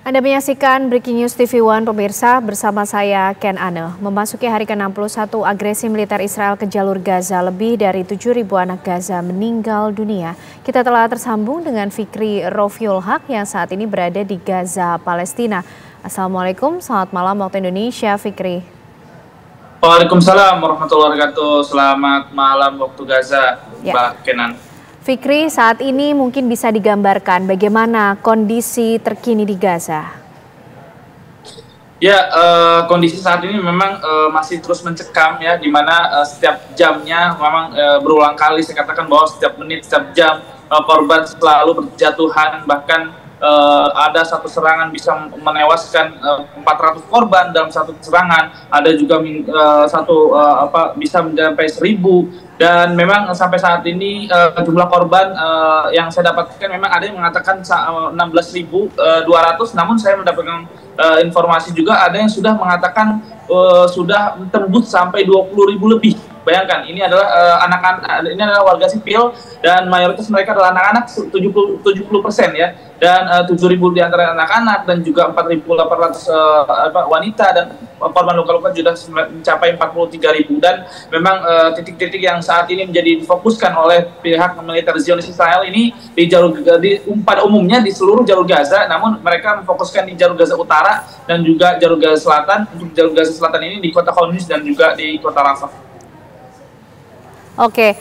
Anda menyaksikan Breaking News TV One pemirsa, bersama saya Ken Ane. Memasuki hari ke-61 agresi militer Israel ke jalur Gaza, lebih dari 7.000 anak Gaza meninggal dunia. Kita telah tersambung dengan Fikri Rofiul Haq yang saat ini berada di Gaza, Palestina. Assalamualaikum, selamat malam waktu Indonesia, Fikri. Waalaikumsalam warahmatullahi wabarakatuh. Selamat malam waktu Gaza, Mbak Kenan. Fikri, saat ini mungkin bisa digambarkan bagaimana kondisi terkini di Gaza? Ya, kondisi saat ini memang masih terus mencekam ya, di mana setiap jamnya memang berulang kali saya katakan bahwa setiap menit, setiap jam korban selalu berjatuhan, bahkan ada satu serangan bisa menewaskan 400 korban dalam satu serangan, ada juga bisa mencapai 1.000. Dan memang sampai saat ini jumlah korban yang saya dapatkan memang ada yang mengatakan 16.200, namun saya mendapatkan informasi juga ada yang sudah mengatakan sudah tembus sampai 20.000 lebih. Bayangkan, ini adalah anak-anak, ini adalah warga sipil dan mayoritas mereka adalah anak-anak 70% ya, dan 7.000 di antara anak-anak dan juga 4.800 wanita, dan korban luka-luka sudah mencapai 43.000. Dan memang titik-titik yang saat ini menjadi difokuskan oleh pihak militer Zionis Israel ini pada umumnya di seluruh jalur Gaza, namun mereka memfokuskan di jalur Gaza Utara dan juga jalur Gaza Selatan. Untuk jalur Gaza Selatan ini di kota Khan Yunis dan juga di kota Rafah. Oke,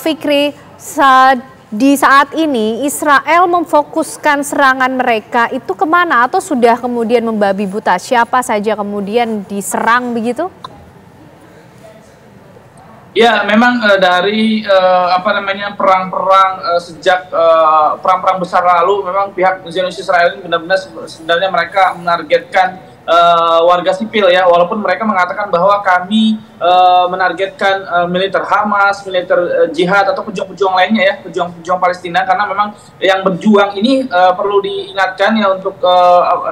Fikri, di saat ini Israel memfokuskan serangan mereka itu kemana, atau sudah kemudian membabi buta? Siapa saja kemudian diserang begitu? Ya, memang dari perang-perang sejak perang-perang besar lalu, memang pihak Zionis Israel ini benar-benar sebenarnya mereka menargetkan warga sipil ya, walaupun mereka mengatakan bahwa kami menargetkan militer Hamas, militer jihad atau pejuang-pejuang lainnya ya, pejuang-pejuang Palestina, karena memang yang berjuang ini perlu diingatkan ya, untuk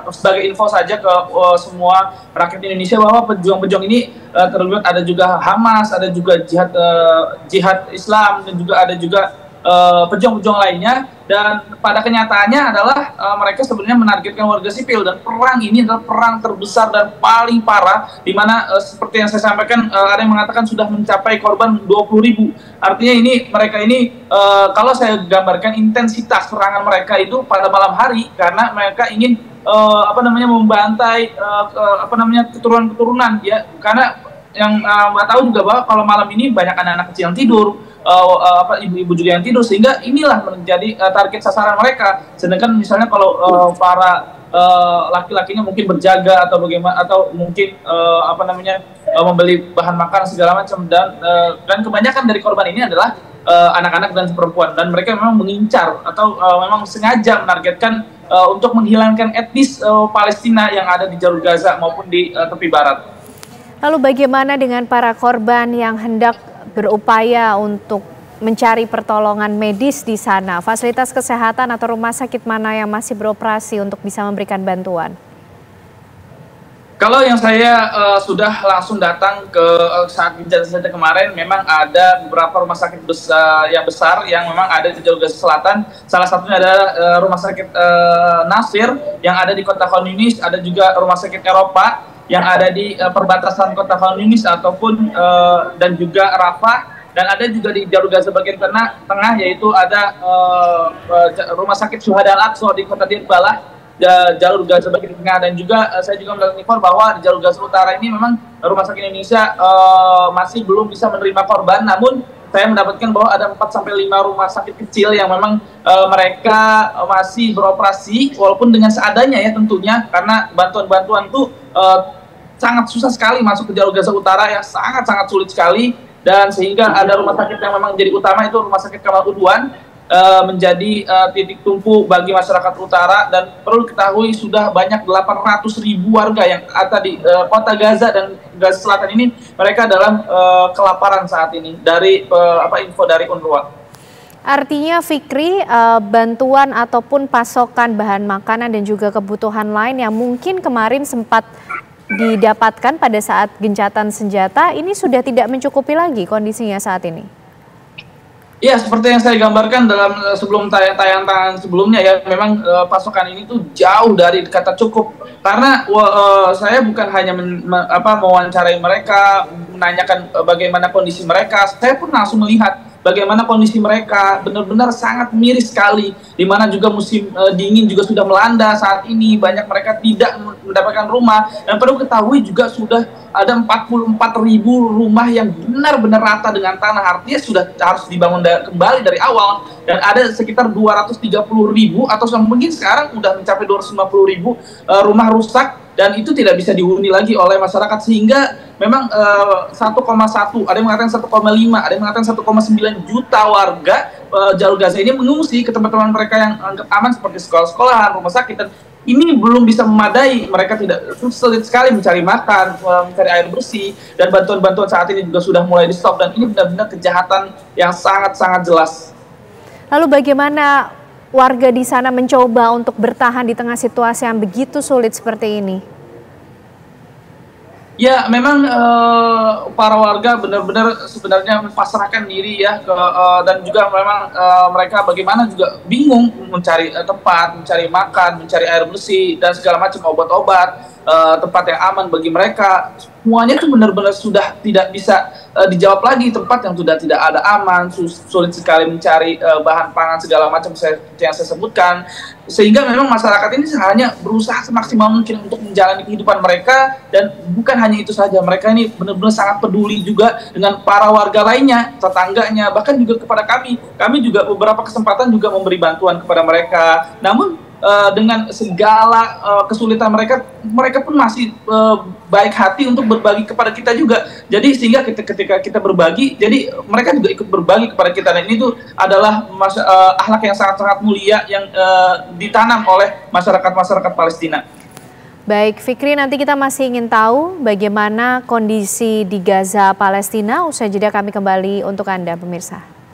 sebagai info saja ke semua rakyat Indonesia bahwa pejuang-pejuang ini terlibat, ada juga Hamas, ada juga jihad Islam, dan juga ada juga pejuang-pejuang lainnya. Dan pada kenyataannya adalah mereka sebenarnya menargetkan warga sipil, dan perang ini adalah perang terbesar dan paling parah, di mana seperti yang saya sampaikan, ada yang mengatakan sudah mencapai korban 20.000. Artinya ini mereka ini kalau saya gambarkan intensitas serangan mereka itu pada malam hari, karena mereka ingin membantai keturunan-keturunan ya, karena yang nggak tahu juga bahwa kalau malam ini banyak anak-anak kecil yang tidur, ibu-ibu juga yang tidur, sehingga inilah menjadi target sasaran mereka. Sedangkan misalnya kalau para laki-lakinya mungkin berjaga atau bagaimana, atau mungkin membeli bahan makan segala macam, dan kebanyakan dari korban ini adalah anak-anak dan perempuan, dan mereka memang mengincar atau memang sengaja menargetkan untuk menghilangkan etnis Palestina yang ada di jalur Gaza maupun di tepi barat. Lalu bagaimana dengan para korban yang hendak berupaya untuk mencari pertolongan medis di sana? Fasilitas kesehatan atau rumah sakit mana yang masih beroperasi untuk bisa memberikan bantuan? Kalau yang saya sudah langsung datang ke saat kejadian kemarin, memang ada beberapa rumah sakit yang besar yang memang ada di jalur Gaza Selatan. Salah satunya adalah rumah sakit Nasir yang ada di kota Khan Yunis, ada juga rumah sakit Eropa yang ada di perbatasan kota Khan Yunis ataupun dan juga Rafah, dan ada juga di jalur Gaza bagian tengah, yaitu ada rumah sakit Syuhada Al-Aqsa di kota Deir Balah, jalur Gaza bagian tengah. Dan juga saya juga mendapatkan info bahwa di jalur Gaza Utara ini memang rumah sakit Indonesia masih belum bisa menerima korban, namun saya mendapatkan bahwa ada 4-5 rumah sakit kecil yang memang mereka masih beroperasi, walaupun dengan seadanya ya tentunya, karena bantuan-bantuan itu sangat susah sekali masuk ke jalur Gaza Utara, yang sangat-sangat sulit sekali. Dan sehingga ada rumah sakit yang memang jadi utama, itu rumah sakit Kamal Udwan, menjadi titik tumpu bagi masyarakat utara. Dan perlu diketahui sudah banyak 800.000 warga yang ada di kota Gaza dan Gaza Selatan ini, mereka dalam kelaparan saat ini, dari info dari UNRWA. Artinya Fikri, bantuan ataupun pasokan bahan makanan dan juga kebutuhan lain yang mungkin kemarin sempat didapatkan pada saat gencatan senjata ini sudah tidak mencukupi lagi kondisinya saat ini? Iya, seperti yang saya gambarkan dalam sebelum tayangan sebelumnya ya, memang pasokan ini tuh jauh dari kata cukup. Karena saya bukan hanya mewawancarai mereka, menanyakan bagaimana kondisi mereka, saya pun langsung melihat bagaimana kondisi mereka benar-benar sangat miris sekali, di mana juga musim dingin juga sudah melanda saat ini, banyak mereka tidak mendapatkan rumah, dan perlu ketahui juga sudah ada 44.000 rumah yang benar-benar rata dengan tanah, artinya sudah harus dibangun kembali dari awal, dan ada sekitar 230.000 atau mungkin sekarang udah mencapai 250.000 rumah rusak, dan itu tidak bisa dihuni lagi oleh masyarakat, sehingga memang 1,1, ada yang mengatakan 1,5, ada yang mengatakan 1,9 juta warga jalur Gaza ini mengungsi ke tempat-tempat mereka yang anggap aman seperti sekolah-sekolahan, rumah sakit, dan ini belum bisa memadai. Mereka tidak, sulit sekali mencari makan, mencari air bersih, dan bantuan-bantuan saat ini juga sudah mulai di stop, dan ini benar-benar kejahatan yang sangat-sangat jelas. Lalu bagaimana warga di sana mencoba untuk bertahan di tengah situasi yang begitu sulit seperti ini? Ya, memang para warga benar-benar sebenarnya mempasrahkan diri ya dan juga memang mereka bagaimana juga bingung mencari tempat, mencari makan, mencari air bersih dan segala macam obat-obat, tempat yang aman bagi mereka. Semuanya itu benar-benar sudah tidak bisa dijawab lagi, tempat yang sudah tidak ada aman, sulit sekali mencari bahan pangan segala macam yang saya sebutkan, sehingga memang masyarakat ini hanya berusaha semaksimal mungkin untuk menjalani kehidupan mereka, dan bukan hanya itu saja, mereka ini benar-benar sangat peduli juga dengan para warga lainnya, tetangganya, bahkan juga kepada kami juga beberapa kesempatan juga memberi bantuan kepada mereka, namun dengan segala kesulitan mereka pun masih baik hati untuk berbagi kepada kita juga. Jadi sehingga ketika kita berbagi, jadi mereka juga ikut berbagi kepada kita. Dan ini tuh adalah akhlak yang sangat-sangat mulia yang ditanam oleh masyarakat Palestina. Baik, Fikri, nanti kita masih ingin tahu bagaimana kondisi di Gaza, Palestina. Usai jeda kami kembali untuk Anda, pemirsa.